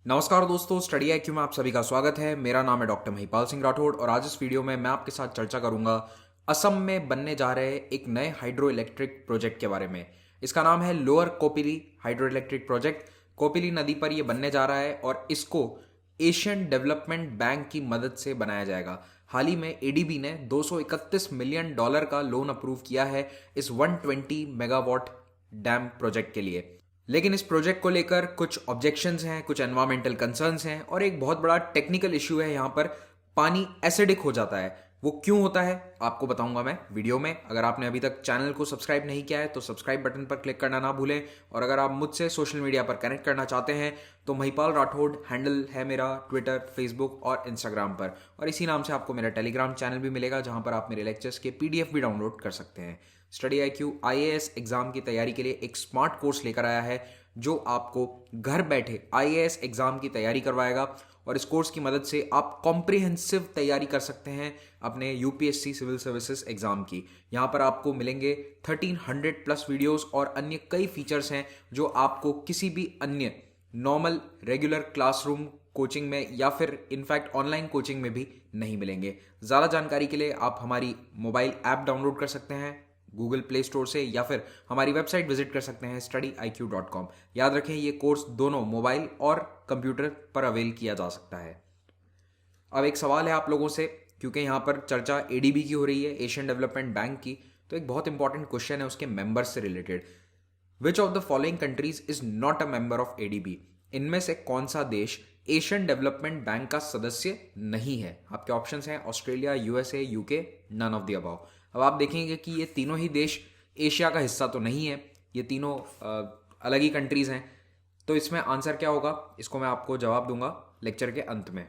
नमस्कार दोस्तों, study IQ में आप सभी का स्वागत है। मेरा नाम है डॉक्टर महिपाल सिंह राठौड़ और आज इस वीडियो में मैं आपके साथ चर्चा करूंगा असम में बनने जा रहे एक नए हाइड्रो इलेक्ट्रिक प्रोजेक्ट के बारे में। इसका नाम है lower Kopili hydro electric project. Kopili नदी पर यह बनने जा रहा है और इसको एशियन डेवलपमेंट बैंक की मदद से बनाया जाएगा। हाल ही में एडीबी ने $231 मिलियन का लोन अप्रूव किया है इस 120 मेगावाट डैम प्रोजेक्ट के लिए। लेकिन इस प्रोजेक्ट को लेकर कुछ ऑब्जेक्शंस हैं, कुछ एनवायरमेंटल कंसर्न्स हैं और एक बहुत बड़ा टेक्निकल इश्यू है। यहाँ पर पानी एसिडिक हो जाता है। वो क्यों होता है आपको बताऊंगा मैं वीडियो में। अगर आपने अभी तक चैनल को सब्सक्राइब नहीं किया है तो सब्सक्राइब बटन पर क्लिक करना ना भूलें। और अगर आप मुझसे सोशल मीडिया पर कनेक्ट करना चाहते हैं तो महिपाल राठौड़ हैंडल है मेरा, ट्विटर, फेसबुक और इंस्टाग्राम पर। और इसी नाम से आपको मेरा टेलीग्राम चैनल भी मिलेगा जहां पर आप मेरे लेक्चर्स के पीडीएफ भी डाउनलोड कर सकते हैं। स्टडी आईक्यू आईएएस एग्जाम की तैयारी के लिए एक स्मार्ट कोर्स लेकर आया है जो आपको घर बैठे आईएएस एग्जाम की तैयारी करवाएगा। और इस कोर्स की मदद से आप कॉम्प्रिहेंसिव तैयारी कर सकते हैं अपने यूपीएससी सिविल सर्विसेज एग्जाम की। यहाँ पर आपको मिलेंगे 1300 प्लस वीडियोस और अन्य कई फीचर्स हैं जो आपको किसी भी अन्य नॉर्मल रेगुलर क्लासरूम कोचिंग में या फिर इनफैक्ट ऑनलाइन कोचिंग में भी नहीं मिलेंगे। ज़्यादा जानकारी के लिए आप हमारी मोबाइल ऐप डाउनलोड कर सकते हैं गूगल प्ले स्टोर से या फिर हमारी वेबसाइट विजिट कर सकते हैं studyiq.com। याद रखें ये कोर्स दोनों मोबाइल और कंप्यूटर पर अवेल किया जा सकता है। अब एक सवाल है आप लोगों से, क्योंकि यहाँ पर चर्चा एडीबी की हो रही है, एशियन डेवलपमेंट बैंक की, तो एक बहुत इंपॉर्टेंट क्वेश्चन है उसके मेंबर्स से related. Which of the following countries is not a member of ADB? इनमें से कौन सा देश एशियन डेवलपमेंट बैंक का सदस्य नहीं है? आपके ऑप्शंस हैं Australia, USA, UK, none of the above. अब आप देखेंगे कि ये तीनों ही देश एशिया का हिस्सा तो नहीं है, ये तीनों अलग ही कंट्रीज हैं। तो इसमें आंसर क्या होगा, इसको मैं आपको जवाब दूंगा लेक्चर के अंत में।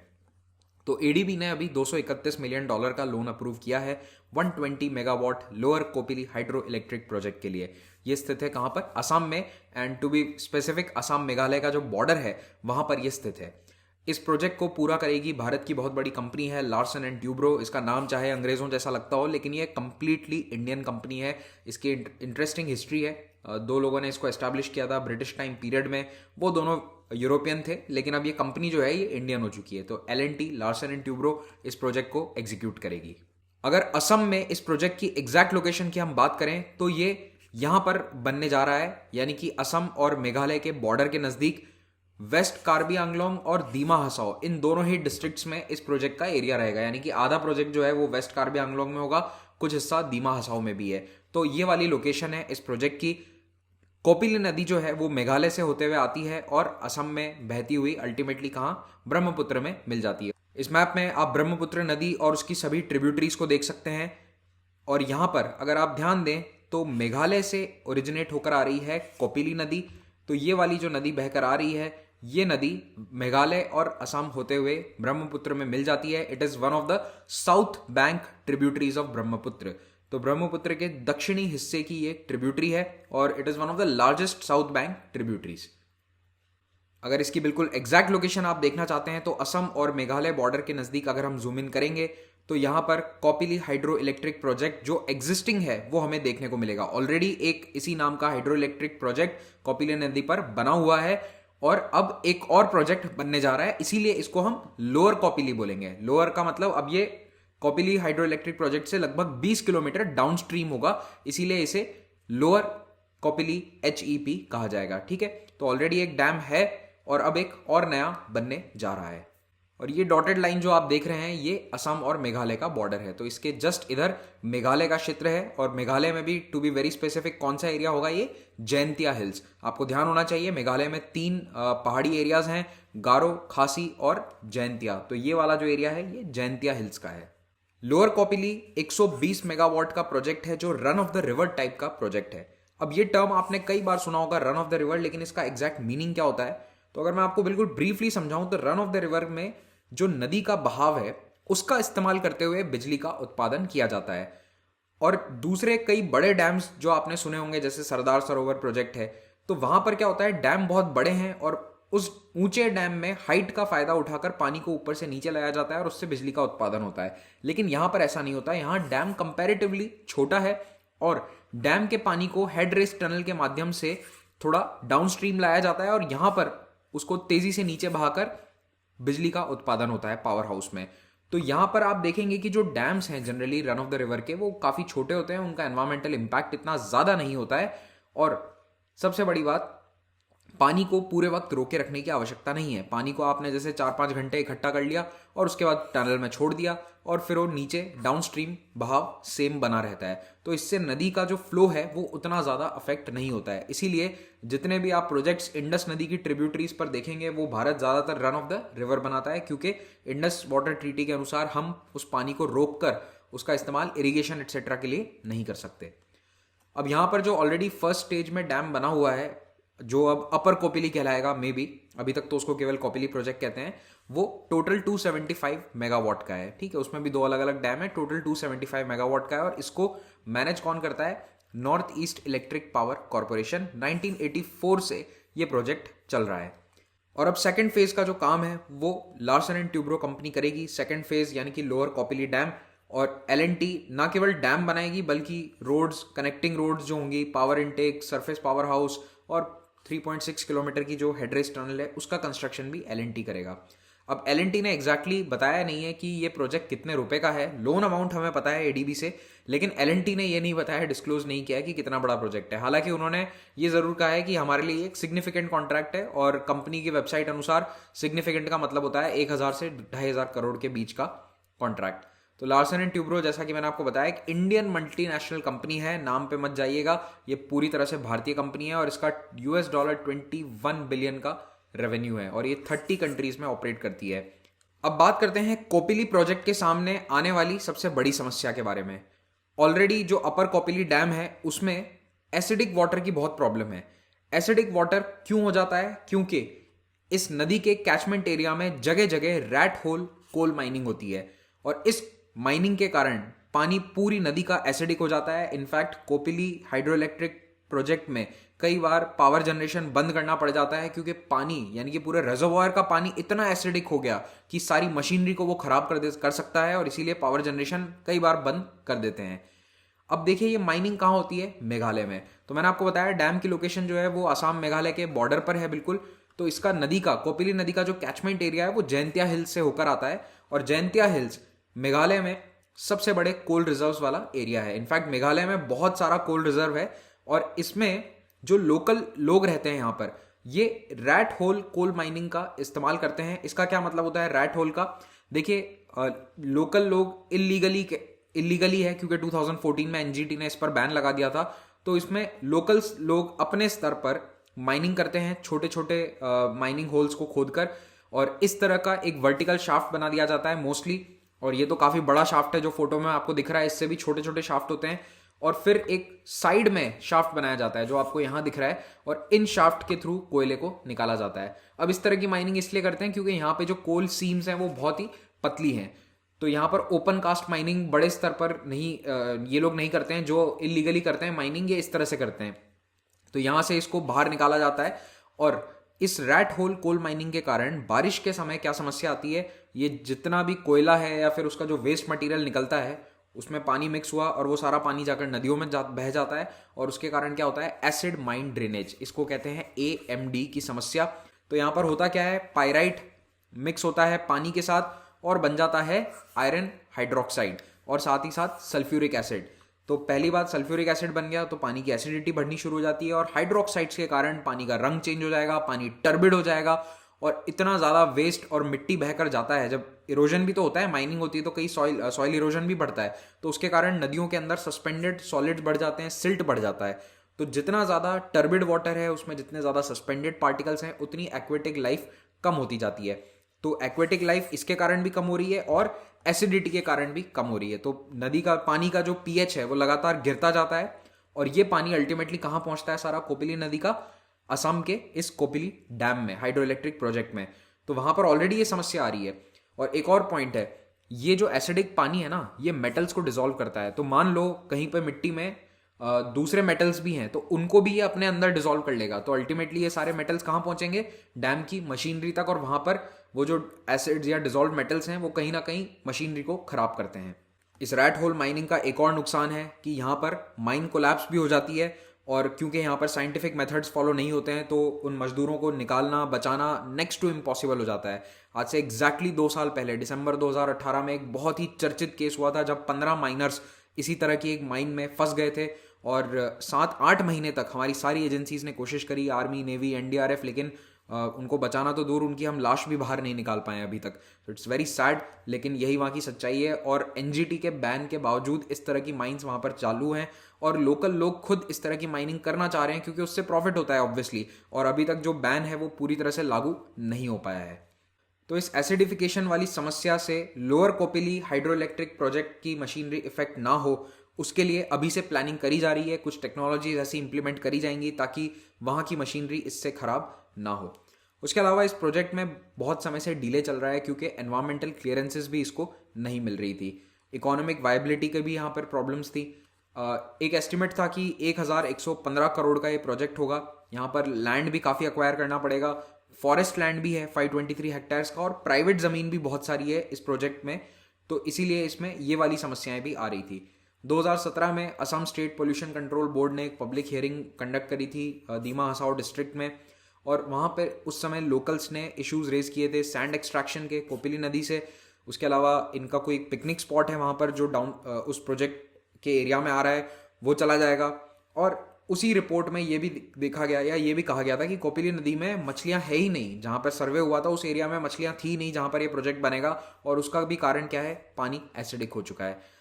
तो एडीबी ने अभी $231 मिलियन का लोन अप्रूव किया है 120 megawatt lower Kopili hydro electric project के लिए। ये स्थित है कहाँ पर? असम में, and to be specific Assam Meghalaya का जो बॉर्डर है वहां पर यह स्थित है। इस प्रोजेक्ट को पूरा करेगी भारत की बहुत बड़ी कंपनी है लार्सन एंड ट्यूब्रो। इसका नाम चाहे अंग्रेजों जैसा लगता हो लेकिन ये कंप्लीटली इंडियन कंपनी है। इसकी इंटरेस्टिंग हिस्ट्री है। दो लोगों ने इसको एस्टैब्लिश किया था ब्रिटिश टाइम पीरियड में, वो दोनों यूरोपियन थे, लेकिन अब ये कंपनी जो है ये इंडियन हो चुकी है। तो एल&टी लार्सन एंड ट्यूब्रो इस प्रोजेक्ट को एग्जीक्यूट करेगी। अगर असम में इस प्रोजेक्ट की एग्जैक्ट लोकेशन की हम बात करें तो ये यहां पर बनने जा रहा है, यानी कि असम और मेघालय के बॉर्डर के नजदीक वेस्ट कार्बी आंगलोंग और दीमा हसाओ, इन दोनों ही डिस्ट्रिक्ट्स में इस प्रोजेक्ट का एरिया रहेगा। यानी कि आधा प्रोजेक्ट जो है वो वेस्ट कार्बी आंगलोंग में होगा, कुछ हिस्सा दीमा हसाओ में भी है। तो ये वाली लोकेशन है इस प्रोजेक्ट की। कोपिली नदी जो है वो मेघालय से होते हुए आती है और असम में बहती हुई अल्टीमेटली कहां? ब्रह्मपुत्र में मिल जाती है। इस मैप में आप ब्रह्मपुत्र नदी और उसकी सभी ट्रिब्यूटरीज को देख सकते हैं। और यहां पर अगर आप ध्यान दें तो मेघालय से ओरिजिनेट होकर आ रही है कोपिली नदी। तो ये वाली जो नदी बहकर आ रही है ये नदी मेघालय और असम होते हुए ब्रह्मपुत्र में मिल जाती है। It is one of the south bank tributaries of Brahmaputra. तो ब्रह्मपुत्र के दक्षिणी हिस्से की ये ट्रिब्यूटरी है और it is one of the largest south bank tributaries. अगर इसकी बिल्कुल एग्जैक्ट लोकेशन आप देखना चाहते हैं तो असम और मेघालय बॉर्डर के नजदीक अगर हम जूम इन करेंगे तो यहां पर कोपिली हाइड्रो इलेक्ट्रिक प्रोजेक्ट जो एग्जिस्टिंग है वो हमें देखने को मिलेगा। ऑलरेडी एक इसी नाम का हाइड्रो इलेक्ट्रिक प्रोजेक्ट कोपिली नदी पर बना हुआ है और अब एक और प्रोजेक्ट बनने जा रहा है, इसीलिए इसको हम लोअर कोपिली बोलेंगे। लोअर का मतलब अब ये कोपिली हाइड्रो इलेक्ट्रिक प्रोजेक्ट से लगभग 20 किलोमीटर डाउनस्ट्रीम होगा, इसीलिए इसे लोअर कोपिली HEP कहा जाएगा। ठीक है, तो ऑलरेडी एक डैम है और अब एक और नया बनने जा रहा है। और ये डॉटेड लाइन जो आप देख रहे हैं ये असम और मेघालय का बॉर्डर है। तो इसके जस्ट इधर मेघालय का क्षेत्र है और मेघालय में भी टू बी वेरी स्पेसिफिक कौन सा एरिया होगा? ये जैंतिया हिल्स। आपको ध्यान होना चाहिए मेघालय में 3 पहाड़ी एरियाज हैं, गारो, खासी और जैंतिया। तो ये वाला जो एरिया है ये जैंतिया हिल्स का है। लोअर कोपिली 120 मेगावाट का प्रोजेक्ट है जो run of the river type का प्रोजेक्ट है। अब ये टर्म आपने कई बार सुना होगा रन ऑफ द रिवर, लेकिन इसका एग्जैक्ट मीनिंग क्या होता है? तो अगर मैं आपको बिल्कुल ब्रीफली समझाऊं तो रन ऑफ द रिवर में जो नदी का बहाव है उसका इस्तेमाल करते हुए बिजली का उत्पादन किया जाता है। और दूसरे कई बड़े डैम्स जो आपने सुने होंगे जैसे सरदार सरोवर प्रोजेक्ट है, तो वहां पर क्या होता है, डैम बहुत बड़े हैं और उस ऊंचे डैम में हाइट का फायदा उठाकर पानी को ऊपर से नीचे लाया जाता है और उससे बिजली का उत्पादन होता है। लेकिन यहां पर ऐसा नहीं होता। यहां डैम कंपैरेटिवली छोटा है और डैम के पानी को हेड रेस टनल के माध्यम से थोड़ा डाउनस्ट्रीम लाया जाता है और यहां पर उसको तेजी से नीचे बहाकर बिजली का उत्पादन होता है पावर हाउस में। तो यहां पर आप देखेंगे कि जो डैम्स हैं generally run of the river के, वो काफी छोटे होते हैं, उनका एनवायरमेंटल इम्पैक्ट इतना ज्यादा नहीं होता है, और सबसे बड़ी बात, पानी को पूरे वक्त रोके रखने की आवश्यकता नहीं है। पानी को आपने जैसे 4-5 घंटे इकट्ठा कर लिया और उसके बाद टनल में छोड़ दिया और फिर वो नीचे डाउनस्ट्रीम बहाव सेम बना रहता है, तो इससे नदी का जो फ्लो है वो उतना ज़्यादा अफेक्ट नहीं होता है। इसीलिए जितने भी आप प्रोजेक्ट्स इंडस नदी की ट्रिब्यूटरीज पर देखेंगे वो भारत ज़्यादातर रन ऑफ द रिवर बनाता है, क्योंकि इंडस वाटर ट्रीटी के अनुसार हम उस पानी को रोक कर उसका इस्तेमाल इरीगेशन एक्सेट्रा के लिए नहीं कर सकते। अब यहाँ पर जो ऑलरेडी फर्स्ट स्टेज में डैम बना हुआ है, जो अब अपर कोपिली कहलाएगा, मे बी अभी तक तो उसको केवल कोपिली प्रोजेक्ट कहते हैं, वो टोटल 275 मेगावाट का है। ठीक है, उसमें भी 2 अलग अलग डैम है, टोटल 275 मेगावाट का है, और इसको मैनेज कौन करता है? North east electric power corporation. 1984 से ये प्रोजेक्ट चल रहा है। और अब सेकंड फेज का जो काम है वो लार्सन एंड ट्यूब्रो कंपनी करेगी। सेकंड फेज यानी कि लोअर कोपिली डैम, और L&T ना केवल डैम बनाएगी बल्कि रोड्स, कनेक्टिंग रोड्स जो होंगी, power intake, surface power house और 3.6 किलोमीटर की जो हेडरेस्ट टनल है उसका कंस्ट्रक्शन भी L&T करेगा। अब L&T ने एग्जैक्टली बताया नहीं है कि ये प्रोजेक्ट कितने रुपए का है। लोन अमाउंट हमें पता है ADB से, लेकिन L&T ने ये नहीं बताया, डिस्क्लोज नहीं किया कि कितना बड़ा प्रोजेक्ट है। हालांकि उन्होंने ये जरूर कहा है कि हमारे लिए एक सिग्निफिकेंट कॉन्ट्रैक्ट है, और कंपनी की वेबसाइट अनुसार सिग्निफिकेंट का मतलब होता है 1000 से 2500 करोड़ के बीच का कॉन्ट्रैक्ट। तो लार्सन एंड ट्यूब्रो, जैसा कि मैंने आपको बताया, एक इंडियन मल्टीनेशनल कंपनी है, नाम पे मत जाइएगा, ये पूरी तरह से भारतीय कंपनी है, और इसका $21 बिलियन का रेवेन्यू है, और ये 30 कंट्रीज में ऑपरेट करती है। अब बात करते हैं कोपिली प्रोजेक्ट के सामने आने वाली सबसे बड़ी समस्या के बारे में। ऑलरेडी जो अपर कोपिली डैम है उसमें एसिडिक वाटर की बहुत प्रॉब्लम है। एसिडिक वाटर क्यों हो जाता है? क्योंकि इस नदी के कैचमेंट एरिया में जगह जगह रैट होल कोल माइनिंग होती है, और इस माइनिंग के कारण पानी पूरी नदी का एसिडिक हो जाता है। In fact Kopili hydro electric project में कई बार पावर जनरेशन बंद करना पड़ जाता है, क्योंकि पानी यानी कि पूरे रिजर्वॉयर का पानी इतना एसिडिक हो गया कि सारी मशीनरी को वो खराब कर सकता है, और इसीलिए पावर जनरेशन कई बार बंद कर देते हैं। अब देखिए ये माइनिंग कहाँ होती है? मेघालय में। तो मैंने आपको बताया डैम की लोकेशन जो है वो असम मेघालय के बॉर्डर पर है बिल्कुल। तो इसका नदी का, कोपिली नदी का जो कैचमेंट एरिया है वो जैंतिया हिल्स से होकर आता है, और जैंतिया हिल्स मेघालय में सबसे बड़े कोल रिजर्व्स वाला एरिया है। इनफैक्ट मेघालय में बहुत सारा कोल रिजर्व है, और इसमें जो लोकल लोग रहते हैं यहाँ पर, ये रैट होल कोल माइनिंग का इस्तेमाल करते हैं। इसका क्या मतलब होता है रैट होल का? देखिए लोकल लोग इलीगली है, क्योंकि 2014 में NGT ने इस पर बैन लगा दिया था। तो इसमें लोकल लोग अपने स्तर पर माइनिंग करते हैं, छोटे छोटे माइनिंग होल्स को खोदकर, और इस तरह का एक वर्टिकल शाफ्ट बना दिया जाता है मोस्टली। और ये तो काफी बड़ा शाफ्ट है जो फोटो में आपको दिख रहा है, इससे भी छोटे छोटे शाफ्ट होते हैं, और फिर एक साइड में शाफ्ट बनाया जाता है जो आपको यहां दिख रहा है, और इन शाफ्ट के थ्रू कोयले को निकाला जाता है। अब इस तरह की माइनिंग इसलिए करते हैं क्योंकि यहाँ पे जो कोल सीम्स हैं वो बहुत ही पतली हैं, तो यहाँ पर ओपन कास्ट माइनिंग बड़े स्तर पर नहीं ये लोग नहीं करते हैं। जो इलीगली करते हैं माइनिंग, ये इस तरह से करते हैं। तो यहां से इसको बाहर निकाला जाता है, और इस रैट होल कोल माइनिंग के कारण बारिश के समय क्या समस्या आती है? ये जितना भी कोयला है या फिर उसका जो वेस्ट मटेरियल निकलता है उसमें पानी मिक्स हुआ, और वो सारा पानी जाकर नदियों में बह जाता है, और उसके कारण क्या होता है? एसिड माइन ड्रेनेज, इसको कहते हैं AMD की समस्या। तो यहाँ पर होता क्या है? पायराइट मिक्स होता है पानी के साथ और बन जाता है आयरन हाइड्रोक्साइड, और साथ ही साथ सल्फ्यूरिक एसिड। तो पहली बात, सल्फ्यूरिक एसिड बन गया तो पानी की एसिडिटी बढ़नी शुरू हो जाती है, और हाइड्रोक्साइड्स के कारण पानी का रंग चेंज हो जाएगा, पानी टर्बिड हो जाएगा, और इतना ज़्यादा वेस्ट और मिट्टी बहकर जाता है। जब इरोजन भी तो होता है, माइनिंग होती है तो कई सॉइल इरोजन भी बढ़ता है, तो उसके कारण नदियों के अंदर सस्पेंडेड सॉलिड्स बढ़ जाते हैं, सिल्ट बढ़ जाता है। तो जितना ज़्यादा टर्बिड वाटर है उसमें जितने ज़्यादा सस्पेंडेड पार्टिकल्स हैं उतनी एक्वेटिक लाइफ कम होती जाती है। तो एक्वेटिक लाइफ इसके कारण भी कम हो रही है, और एसिडिटी के कारण भी कम हो रही है। तो नदी का पानी का जो pH है वो लगातार गिरता जाता है, और ये पानी अल्टीमेटली कहाँ पहुंचता है? सारा कोपिली नदी का असम के इस कोपिली डैम में, हाइड्रो इलेक्ट्रिक प्रोजेक्ट में। तो वहां पर ऑलरेडी ये समस्या आ रही है। और एक और पॉइंट है, ये जो एसिडिक पानी है ना, ये मेटल्स को डिसॉल्व करता है। तो मान लो कहीं पर मिट्टी में दूसरे मेटल्स भी हैं, तो उनको भी ये अपने अंदर डिसॉल्व कर लेगा। तो अल्टीमेटली ये सारे मेटल्स कहाँ पहुंचेंगे? डैम की मशीनरी तक, और वहां पर वो जो एसिड्स या डिसॉल्व मेटल्स हैं वो कहीं ना कहीं मशीनरी को खराब करते हैं। इस रैट होल माइनिंग का एक और नुकसान है कि यहाँ पर माइन कोलैप्स भी हो जाती है, और क्योंकि यहाँ पर साइंटिफिक मेथड्स फॉलो नहीं होते हैं तो उन मजदूरों को निकालना बचाना नेक्स्ट टू इम्पॉसिबल हो जाता है। आज से एग्जैक्टली 2 साल पहले दिसंबर 2018 में एक बहुत ही चर्चित केस हुआ था जब 15 माइनर्स इसी तरह की एक माइन में फंस गए थे और 7-8 महीने तक हमारी सारी एजेंसीज ने कोशिश करी, आर्मी, नेवी, एनडीआरएफ, लेकिन उनको बचाना तो दूर, उनकी हम लाश भी बाहर नहीं निकाल पाए अभी तक। तो इट्स वेरी सैड, लेकिन यही वहाँ की सच्चाई है। और एनजीटी के बैन के बावजूद इस तरह की माइंस वहाँ पर चालू हैं और लोकल लोग खुद इस तरह की माइनिंग करना चाह रहे हैं क्योंकि उससे प्रॉफिट होता है ऑब्वियसली, और अभी तक जो बैन है वो पूरी तरह से लागू नहीं हो पाया है। तो इस एसिडिफिकेशन वाली समस्या से lower Kopili hydro electric project की मशीनरी इफेक्ट ना हो, उसके लिए अभी से प्लानिंग करी जा रही है। कुछ टेक्नोलॉजीज ऐसी इंप्लीमेंट करी जाएंगी ताकि वहाँ की मशीनरी इससे खराब ना हो। उसके अलावा इस प्रोजेक्ट में बहुत समय से डिले चल रहा है क्योंकि एनवायरमेंटल क्लियरेंसेस भी इसको नहीं मिल रही थी। इकोनॉमिक वायबिलिटी के भी यहाँ पर प्रॉब्लम्स थी। एक एस्टिमेट था कि 1115 करोड़ का ये प्रोजेक्ट होगा। यहाँ पर लैंड भी काफ़ी अक्वायर करना पड़ेगा, फॉरेस्ट लैंड भी है 523 हेक्टेयर्स का, और प्राइवेट ज़मीन भी बहुत सारी है इस प्रोजेक्ट में। तो इसीलिए इसमें ये वाली समस्याएं भी आ रही थी। 2017 में Assam state pollution control board ने एक पब्लिक हियरिंग कंडक्ट करी थी दीमा हसाओ डिस्ट्रिक्ट में, और वहाँ पे उस समय लोकल्स ने इश्यूज रेज किए थे सैंड एक्सट्रैक्शन के कोपिली नदी से। उसके अलावा इनका कोई पिकनिक स्पॉट है वहाँ पर जो उस प्रोजेक्ट के एरिया में आ रहा है, वो चला जाएगा। और उसी रिपोर्ट में ये भी देखा गया या ये भी कहा गया था कि कोपिली नदी में मछलियाँ है ही नहीं। जहाँ पर सर्वे हुआ था उस एरिया में मछलियाँ थी नहीं जहाँ पर ये प्रोजेक्ट बनेगा, और उसका भी कारण क्या है, पानी एसिडिक हो चुका है।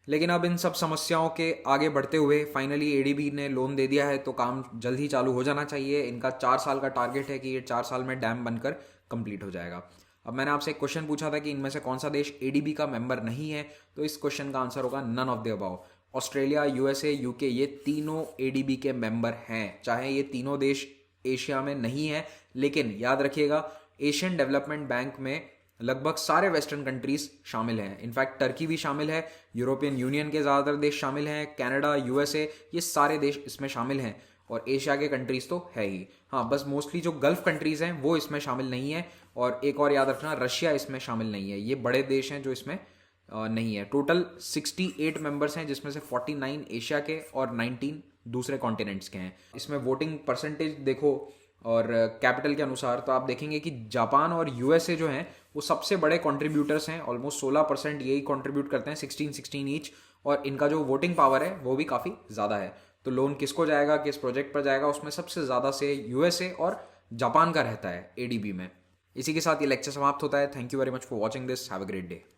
लेकिन अब इन सब समस्याओं के आगे बढ़ते हुए फाइनली एडीबी ने लोन दे दिया है, तो काम जल्द ही चालू हो जाना चाहिए। इनका 4 साल का टारगेट है कि ये 4 साल में डैम बनकर कंप्लीट हो जाएगा। अब मैंने आपसे एक क्वेश्चन पूछा था कि इनमें से कौन सा देश एडीबी का मेंबर नहीं है, तो इस क्वेश्चन का आंसर होगा none of the above. Australia, USA, UK, ये तीनों एडीबी के मेंबर हैं। चाहे ये तीनों देश एशिया में नहीं है, लेकिन याद रखिएगा एशियन डेवलपमेंट बैंक में लगभग सारे वेस्टर्न कंट्रीज शामिल हैं। इनफैक्ट टर्की भी शामिल है, यूरोपियन यूनियन के ज़्यादातर देश शामिल हैं, कनाडा, यूएसए, ये सारे देश इसमें शामिल हैं, और एशिया के कंट्रीज तो है ही। हाँ, बस मोस्टली जो गल्फ कंट्रीज हैं वो इसमें शामिल नहीं है, और एक और याद रखना, रशिया इसमें शामिल नहीं है। ये बड़े देश हैं जो इसमें नहीं है। टोटल 68 मेंबर्स हैं, जिसमें से 49 एशिया के और 19 दूसरे कॉन्टिनेंट्स के हैं। इसमें वोटिंग परसेंटेज देखो और कैपिटल के अनुसार, तो आप देखेंगे कि जापान और यूएसए जो हैं वो सबसे बड़े कंट्रीब्यूटर्स हैं। ऑलमोस्ट 16% यही कंट्रीब्यूट करते हैं, 16 ईच, और इनका जो वोटिंग पावर है वो भी काफ़ी ज़्यादा है। तो लोन किसको जाएगा, किस प्रोजेक्ट पर जाएगा, उसमें सबसे ज़्यादा से यूएसए और जापान का रहता है एडीबी में। इसी के साथ ये लेक्चर समाप्त होता है। Thank you very much for watching this. Have a great day.